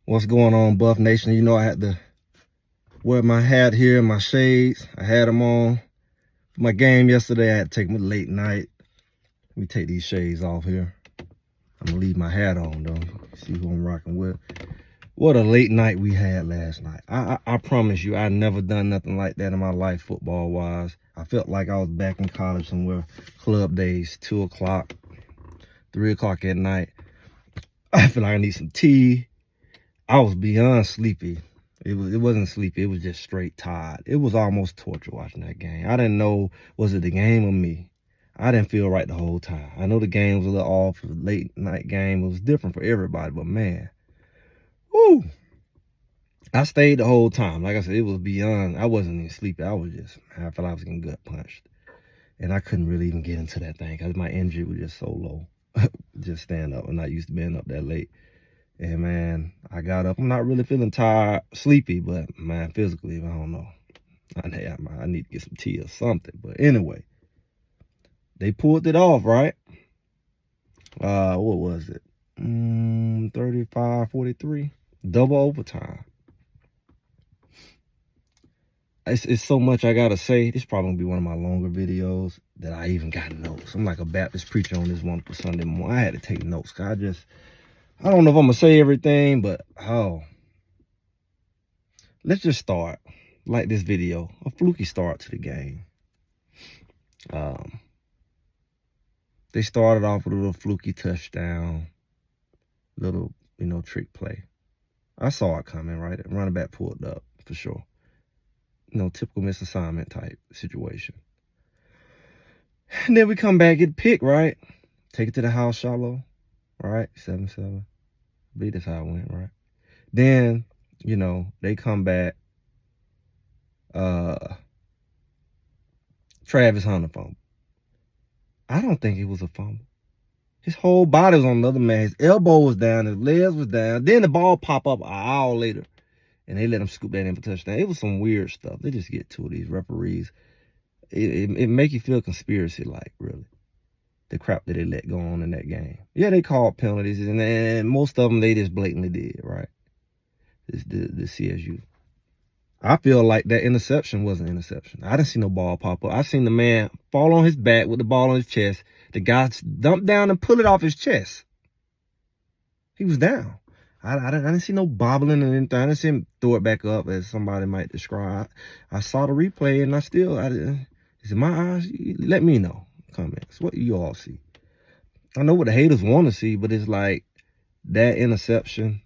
What's going on, Buff Nation? You know I had to wear my hat here and my shades. I had them on for my game yesterday. I had to take them late night. Let me take these shades off here. I'm gonna leave my hat on though. See who I'm rocking with. What a late night we had last night. I promise you, I never done nothing like that in my life, football wise. I felt like I was back in college somewhere. Club days, 2 o'clock, 3 o'clock at night. I feel like I need some tea. I was beyond sleepy. It wasn't sleepy. It was just straight tired. It was almost torture watching that game. I didn't know, was it the game or me? I didn't feel right the whole time. I know the game was a little off. It was a late night game. It was different for everybody, but man, whoo! I stayed the whole time. Like I said, it was beyond. I wasn't even sleepy. I felt like I was getting gut punched. And I couldn't really even get into that thing because my energy was just so low. Just stand up. I'm not used to being up that late. And man, I got up. I'm not really feeling tired, sleepy, but man, physically, I don't know. I need to get some tea or something. But anyway, they pulled it off, right? What was it? 35-43. Double overtime. It's so much I gotta say. This probably gonna be one of my longer videos that I even got notes. I'm like a Baptist preacher on this wonderful Sunday morning. I had to take notes because I don't know if I'm gonna say everything, but let's just start like this video. A fluky start to the game. They started off with a little fluky touchdown, little, trick play. I saw it coming, right? Running back pulled up for sure. Typical misassignment type situation. And then we come back, get picked, right? Take it to the house shallow, right? 7-7. I believe that's how it went, right? Then, they come back. Travis Hunter fumble. I don't think it was a fumble. His whole body was on another man. His elbow was down. His legs was down. Then the ball pop up an hour later. And they let him scoop that in for touchdown. It was some weird stuff. They just get to these referees. It make you feel conspiracy-like, really. The crap that they let go on in that game. Yeah, they called penalties. And most of them, they just blatantly did, right? The CSU. I feel like that interception was an interception. I didn't see no ball pop up. I seen the man fall on his back with the ball on his chest. The guy dumped down and pull it off his chest. He was down. I didn't see no bobbling or anything. I didn't see him throw it back up as somebody might describe. I saw the replay and is it my eyes? Let me know. Comments. What you all see? I know what the haters want to see, but it's like that interception.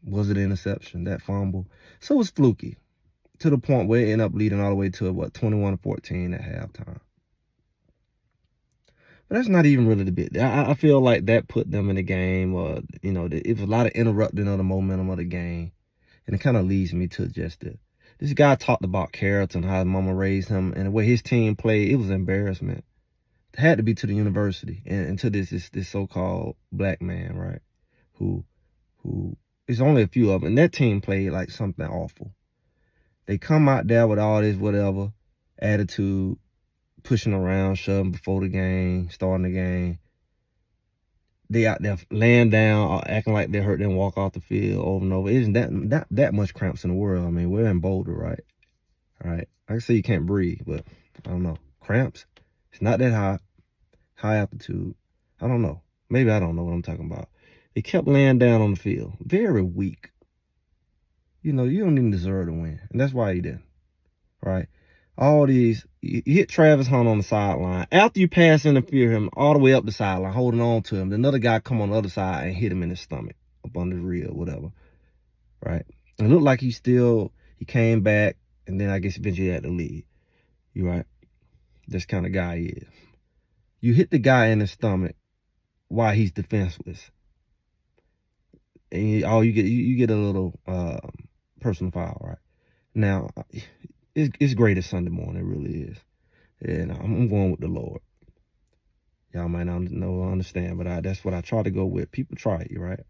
Was it an interception? That fumble? So it's fluky. To the point where it ended up leading all the way to, 21-14 at halftime. But that's not even really the bit. I feel like that put them in the game. It was a lot of interrupting of the momentum of the game. And it kind of leads me to just this guy talked about character and how his mama raised him. And the way his team played, it was embarrassment. It had to be to the university and to this so-called black man, right? Who there's only a few of them. And that team played like something awful. They come out there with all this whatever attitude, pushing around, shoving before the game, starting the game. They out there laying down, acting like they're hurt, then walk off the field over and over. It isn't that much cramps in the world. I mean, we're in Boulder, right? All right. I can say you can't breathe, but I don't know. Cramps? It's not that high. High altitude. I don't know. Maybe I don't know what I'm talking about. They kept laying down on the field. Very weak. You don't even deserve to win. And that's why you didn't. Right? All these, you hit Travis Hunt on the sideline. After you pass interfere him all the way up the sideline, holding on to him, another guy come on the other side and hit him in his stomach, up under the rib, whatever. Right? It looked like he came back, and then I guess eventually had to leave. You right? This kind of guy he is. You hit the guy in the stomach while he's defenseless. And you get a little personal foul, right? Now, it's great as Sunday morning, it really is. And I'm going with the Lord. Y'all might not understand, but that's what I try to go with. People try it, right?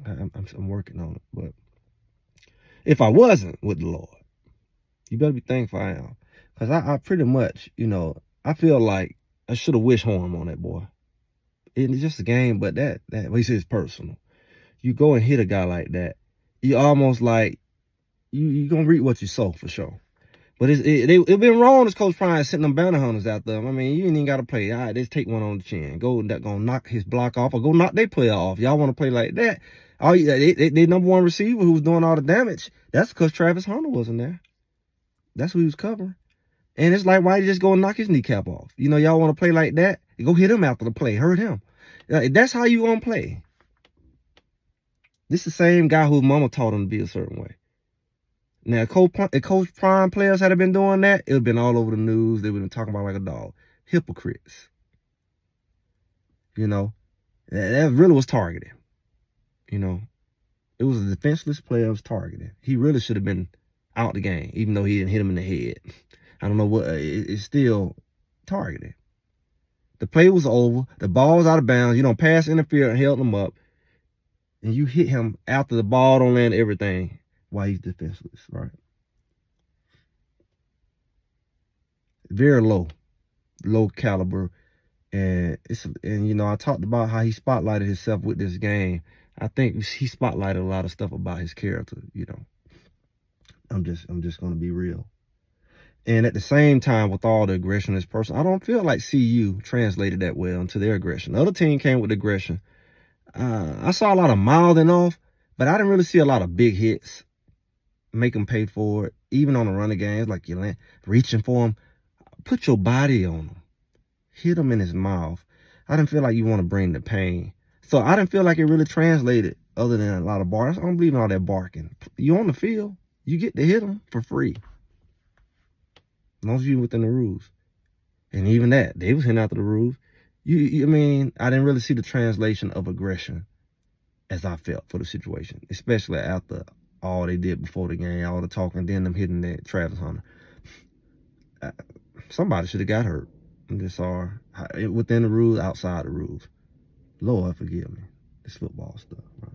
I'm working on it. But if I wasn't with the Lord, you better be thankful I am. Because I pretty much, I feel like I should have wished harm on that boy. It's just a game, but that he says personal. You go and hit a guy like that, you almost like you gonna reap what you sow for sure. But it been wrong as Coach Prime sending them bounty hunters out there. I mean, you ain't even got to play. All right, let's take one on the chin. Go knock his block off or go knock their player off. Y'all want to play like that? They number one receiver who was doing all the damage. That's because Travis Hunter wasn't there. That's who he was covering. And it's like, why you just go and knock his kneecap off? You know, y'all want to play like that? Go hit him after the play. Hurt him. That's how you gonna play. This is the same guy whose mama taught him to be a certain way. Now, if Coach Prime players had been doing that, it would have been all over the news. They would have been talking about like a dog. Hypocrites. You know, that really was targeted. You know, it was a defenseless player was targeted. He really should have been out the game, even though he didn't hit him in the head. I don't know what, it's still targeted. The play was over. The ball was out of bounds. You don't pass interference and held him up. And you hit him after the ball don't land everything while he's defenseless, right? Very low caliber. And you know, I talked about how he spotlighted himself with this game. I think he spotlighted a lot of stuff about his character, you know. I'm just gonna be real. And at the same time, with all the aggression of this person, I don't feel like CU translated that well into their aggression. The other team came with aggression. I saw a lot of mouthing off, but I didn't really see a lot of big hits. Make them pay for it. Even on the running games, like you reaching for him. Put your body on him. Hit him in his mouth. I didn't feel like you want to bring the pain. So I didn't feel like it really translated other than a lot of bars. I don't believe in all that barking. You on the field, you get to hit them for free. As long as you're within the rules. And even that, they was hitting after the rules. I mean, I didn't really see the translation of aggression as I felt for the situation, especially after all they did before the game, all the talking, then them hitting that Travis Hunter. Somebody should have got hurt. I'm just sorry. Within the rules, outside the rules. Lord, forgive me. This football stuff, right?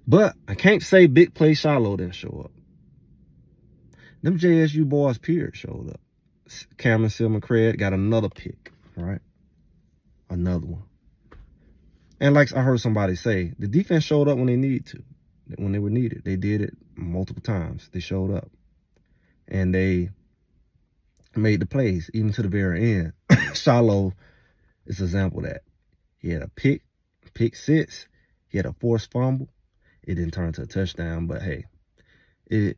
But I can't say big play Shiloh didn't show up. Them JSU boys, period, showed up. Cameron Silman Craig got another pick, right? Another one. And like I heard somebody say, the defense showed up when they needed to. When they were needed. They did it multiple times. They showed up. And they made the plays, even to the very end. Shiloh is an example of that. He had a pick six. He had a forced fumble. It didn't turn into a touchdown, but hey, it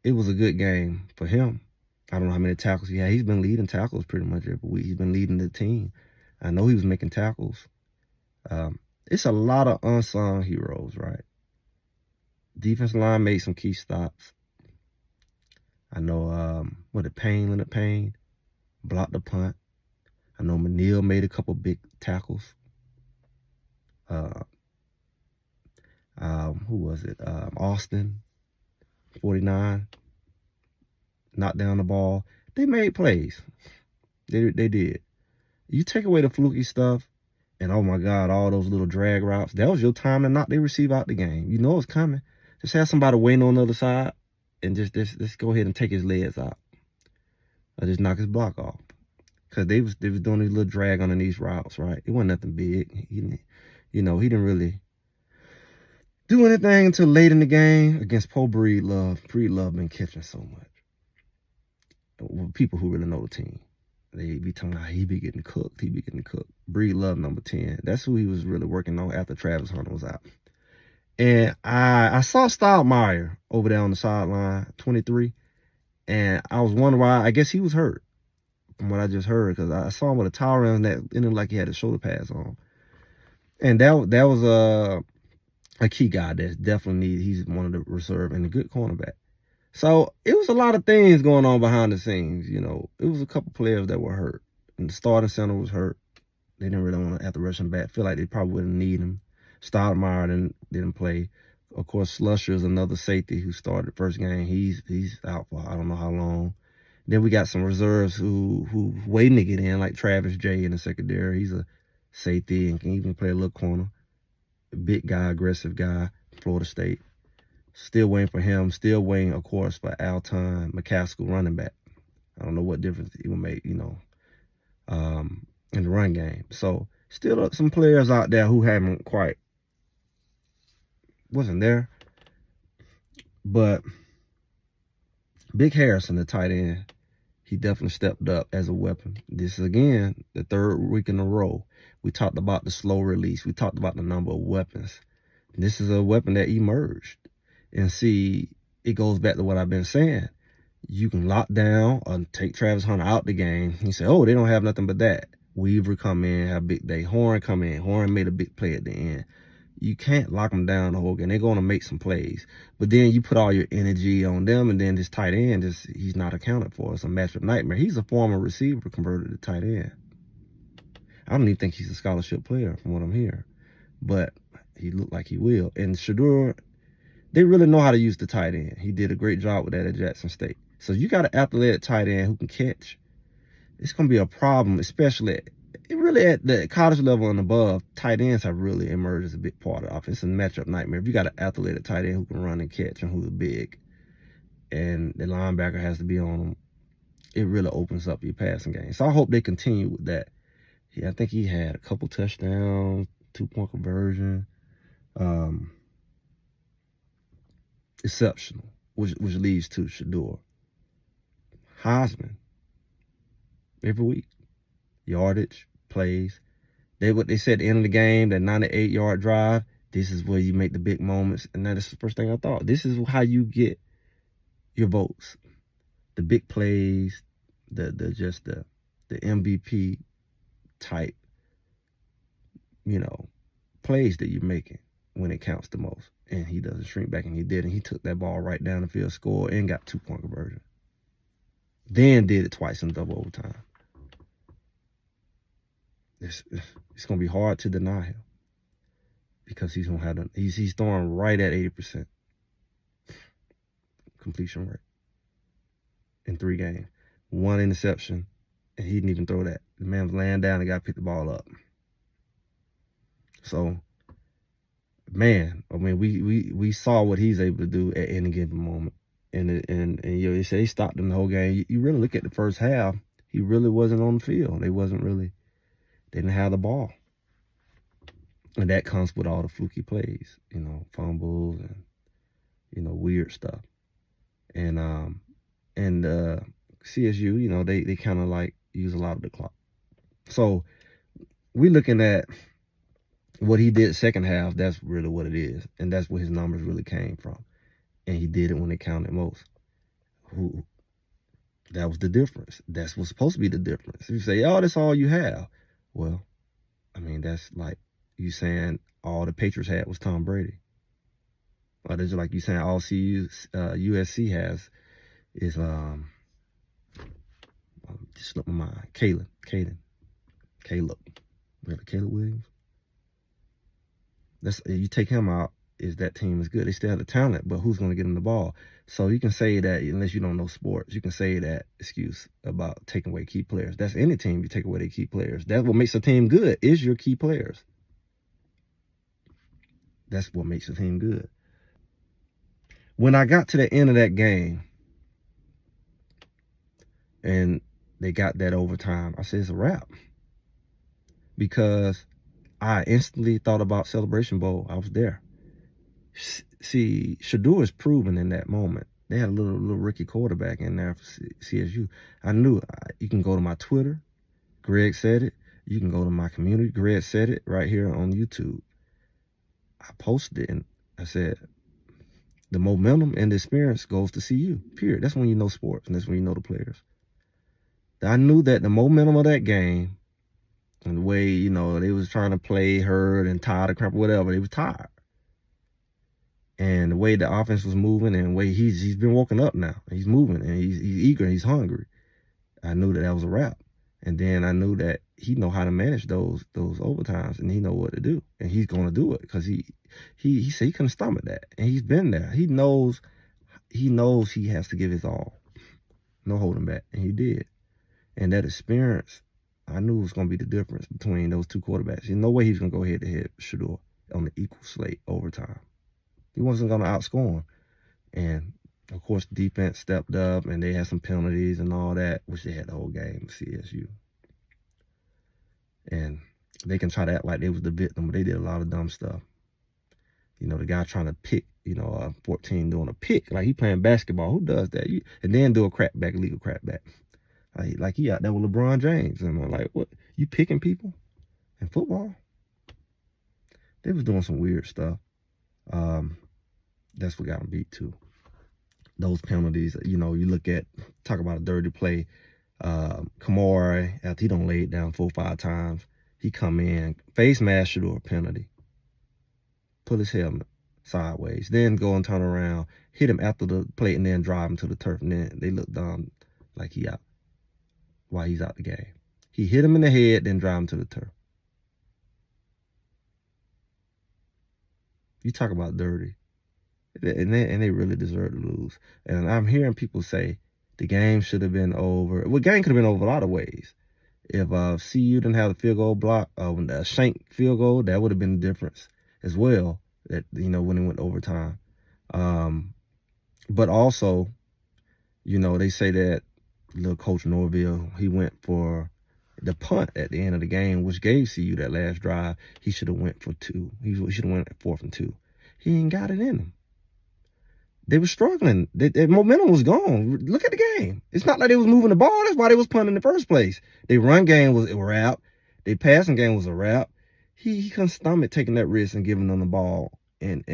was a good game for him. I don't know how many tackles he had. He's been leading tackles pretty much every week. He's been leading the team. I know he was making tackles. It's a lot of unsung heroes, right? Defensive line made some key stops. I know, Leonard Payne blocked the punt. I know Manil made a couple big tackles. Who was it? Austin, 49, knocked down the ball. They made plays. They did. You take away the fluky stuff, and oh my God, all those little drag routes. That was your time to knock their receiver out the game. You know it's coming. Just have somebody waiting on the other side, and just go ahead and take his legs out, or just knock his block off. Cause they was doing these little drag on these routes, right? It wasn't nothing big. He didn't really do anything until late in the game against Poe Breedlove. Breedlove been catching so much. People who really know the team, they be talking about he be getting cooked. Breedlove number 10. That's who he was really working on after Travis Hunter was out. And I saw Stoudemire over there on the sideline, 23, and I was wondering why. I guess he was hurt from what I just heard, because I saw him with a towel around that it looked like he had a shoulder pads on. And that was a key guy that's definitely needed. He's one of the reserve and a good cornerback. So it was a lot of things going on behind the scenes. You know, it was a couple players that were hurt, and the starting center was hurt. They didn't really want to have to rush him back. Feel like they probably wouldn't need him. Stoudemire didn't play. Of course, Slusher is another safety who started the first game. He's out for I don't know how long. Then we got some reserves who waiting to get in, like Travis J in the secondary. He's a safety and can even play a little corner. A big guy, aggressive guy, Florida State. Still waiting for him. Still waiting, of course, for Alton McCaskill, running back. I don't know what difference he will make, in the run game. So still some players out there who haven't quite wasn't there. But Big Harrison, the tight end, he definitely stepped up as a weapon. This is, again, the third week in a row. We talked about the slow release. We talked about the number of weapons. This is a weapon that emerged. And see, it goes back to what I've been saying. You can lock down or take Travis Hunter out the game. You say, oh, they don't have nothing but that. Weaver come in, have a big day. Horn come in. Horn made a big play at the end. You can't lock them down the whole game. They're going to make some plays. But then you put all your energy on them, and then this tight end, he's not accounted for. It's a matchup nightmare. He's a former receiver converted to tight end. I don't even think he's a scholarship player from what I'm hearing. But he looked like he will. And Shedeur, they really know how to use the tight end. He did a great job with that at Jackson State. So you got an athletic tight end who can catch. It's going to be a problem, especially really at the college level and above. Tight ends have really emerged as a big part of the offense. It's a matchup nightmare. If you got an athletic tight end who can run and catch and who's big, and the linebacker has to be on him, it really opens up your passing game. So I hope they continue with that. Yeah, I think he had a couple touchdowns, 2-point conversion. Exceptional, which leads to Shedeur. Heisman, every week. Yardage, plays. What they said at the end of the game, that 98-yard drive, this is where you make the big moments. And that is the first thing I thought. This is how you get your votes. The big plays, the MVP type, plays that you're making when it counts the most. And he doesn't shrink back, and he did. And he took that ball right down the field, scored, and got 2-point conversion. Then did it twice in double overtime. It's going to be hard to deny him because he's throwing right at 80% completion rate in 3 games. 1 interception, and he didn't even throw that. The man was laying down and got to pick the ball up. So, man, I mean, we saw what he's able to do at any given moment. And they say he stopped him the whole game. You really look at the first half, he really wasn't on the field. They didn't have the ball. And that comes with all the fluky plays, fumbles and, weird stuff. And CSU, they kind of like use a lot of the clock. So we're looking at what he did second half. That's really what it is. And that's where his numbers really came from. And he did it when it counted most. That was the difference. That's what's supposed to be the difference. You say, oh, that's all you have. Well, I mean, that's like you saying all the Patriots had was Tom Brady. Or that's like you saying all USC has is, just slipped my mind, Caleb. Really, Caleb Williams? You take him out, that team is good. They still have the talent, but who's going to get them the ball? So you can say that, unless you don't know sports, you can say that excuse about taking away key players. That's any team, you take away their key players. That's what makes a team good, is your key players. That's what makes a team good. When I got to the end of that game, and they got that overtime, I said, it's a wrap. Because I instantly thought about Celebration Bowl. I was there. See, Shedeur is proven in that moment. They had a little rookie quarterback in there for CSU. I knew it. You can go to my Twitter. Greg said it. You can go to my community. Greg said it right here on YouTube. I posted it and I said, the momentum and the experience goes to CU, period. That's when you know sports, and that's when you know the players. I knew that the momentum of that game and the way, they was trying to play hurt and tired of crap or whatever, they was tired. And the way the offense was moving and the way he's been woken up now. He's moving and he's eager and he's hungry. I knew that was a wrap. And then I knew that he know how to manage those overtimes, and he know what to do. And he's going to do it because he said he couldn't stomach that. And he's been there. He knows he has to give his all. No holding back. And he did. And that experience, I knew it was going to be the difference between those two quarterbacks. There's no way he was going to go head-to-head with Shedeur on the equal slate overtime. He wasn't going to outscore him. And, of course, the defense stepped up, and they had some penalties and all that, which they had the whole game, CSU. And they can try to act like they was the victim, but they did a lot of dumb stuff. You know, the guy trying to pick, 14 doing a pick. Like he playing basketball. Who does that? And then do a crackback, legal crackback. Like he out there with LeBron James. And I'm like, what? You picking people in football? They was doing some weird stuff. That's what got him beat too. Those penalties, you look at, talk about a dirty play. Kamari, after he done laid down 4 or 5 times, he come in, face mask should do a penalty. Put his helmet sideways, then go and turn around, hit him after the plate, and then drive him to the turf. And then they look dumb like he out while he's out the game. He hit him in the head, then drive him to the turf. You talk about dirty. And they really deserve to lose. And I'm hearing people say the game should have been over. Well, the game could have been over a lot of ways. If CU didn't have the field goal block, the Shank field goal, that would have been the difference as well. That when it went overtime. But also, they say that little Coach Norville, he went for the punt at the end of the game, which gave CU that last drive. He should have went for 2. He should have went at 4th and 2. He ain't got it in him. They were struggling. Their momentum was gone. Look at the game. It's not like they was moving the ball. That's why they was punting in the first place. Their run game was a wrap. Their passing game was a wrap. He couldn't stomach taking that risk and giving them the ball in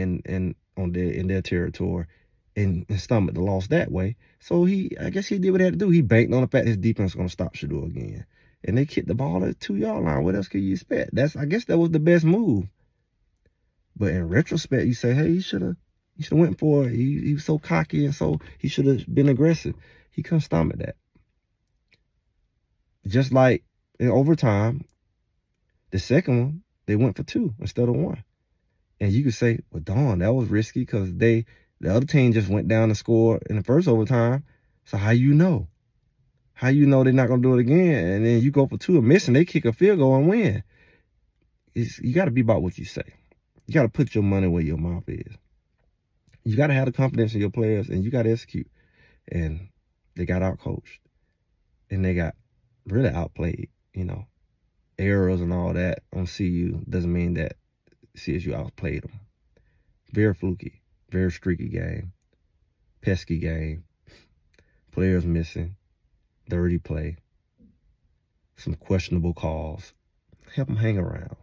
their territory and stomach the loss that way. So I guess he did what he had to do. He banked on the fact his defense was going to stop Shador again. And they kicked the ball at the 2-yard line. What else could you expect? I guess that was the best move. But in retrospect, you say, hey, he should have went for it. He was so cocky, and so he should have been aggressive. He couldn't stomach that. Just like in overtime, the second one, they went for 2 instead of 1. And you could say, well, darn, that was risky because the other team just went down and scored in the first overtime. So how you know? How you know they're not going to do it again? And then you go for 2 and miss, and they kick a field goal and win. You got to be about what you say. You got to put your money where your mouth is. You got to have the confidence in your players, and you got to execute. And they got out-coached. And they got really outplayed, Errors and all that on CU doesn't mean that CSU outplayed them. Very fluky, very streaky game. Pesky game. Players missing. Dirty play. Some questionable calls. Help them hang around.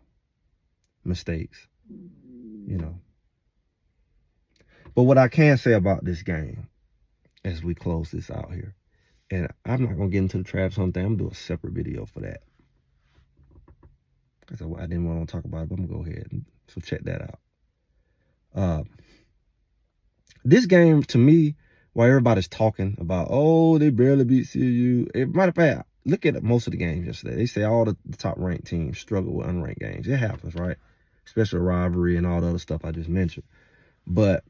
Mistakes, But what I can say about this game as we close this out here, and I'm not going to get into the Travis Hunt thing. I'm going to do a separate video for that. Because I didn't want to talk about it, but I'm going to go ahead. So check that out. This game, to me, while everybody's talking about, oh, they barely beat CU. Matter of fact, look at most of the games yesterday. They say all the top-ranked teams struggle with unranked games. It happens, right? Especially rivalry and all the other stuff I just mentioned. But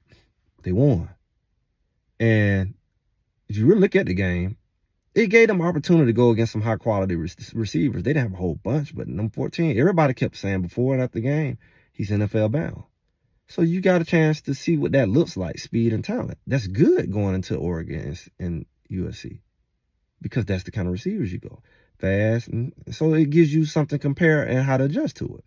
they won. And if you really look at the game, it gave them opportunity to go against some high-quality receivers. They didn't have a whole bunch, but number 14, everybody kept saying before and after the game, he's NFL bound. So you got a chance to see what that looks like, speed and talent. That's good going into Oregon and USC because that's the kind of receivers you go. Fast, and so it gives you something to compare and how to adjust to it.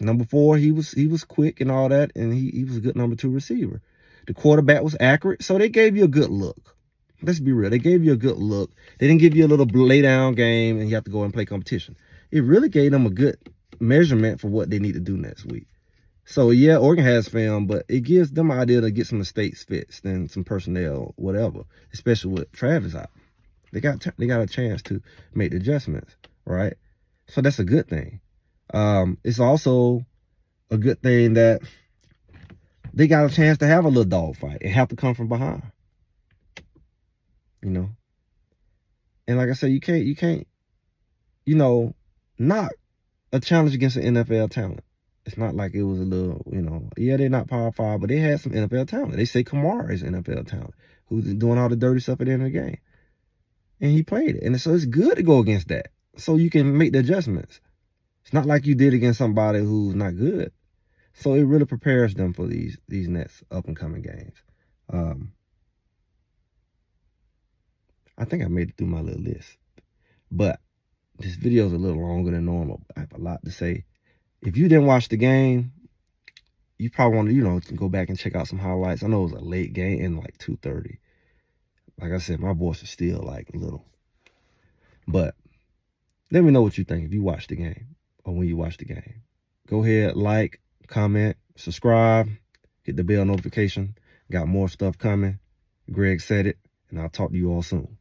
Number 4, he was quick and all that, and he was a good number 2 receiver. The quarterback was accurate, so they gave you a good look. Let's be real. They gave you a good look. They didn't give you a little lay-down game and you have to go and play competition. It really gave them a good measurement for what they need to do next week. So, yeah, Oregon has film, but it gives them an idea to get some mistakes fixed and some personnel, whatever, especially with Travis out. They got a chance to make the adjustments, right? So that's a good thing. It's also a good thing that they got a chance to have a little dogfight and have to come from behind. And like I said, you can't, knock a challenge against an NFL talent. It's not like it was a little, yeah, they're not Power 5, but they had some NFL talent. They say Kamara is NFL talent, who's doing all the dirty stuff at the end of the game. And he played it. And so it's good to go against that so you can make the adjustments. It's not like you did against somebody who's not good. So it really prepares them for these next up-and-coming games. I think I made it through my little list. But this video is a little longer than normal. I have a lot to say. If you didn't watch the game, you probably want to, go back and check out some highlights. I know it was a late game in like 2:30. Like I said, my voice is still like little. But let me know what you think if you watch the game or when you watch the game. Go ahead, like, comment, subscribe, hit the bell notification. Got more stuff coming. Greg said it, and I'll talk to you all soon.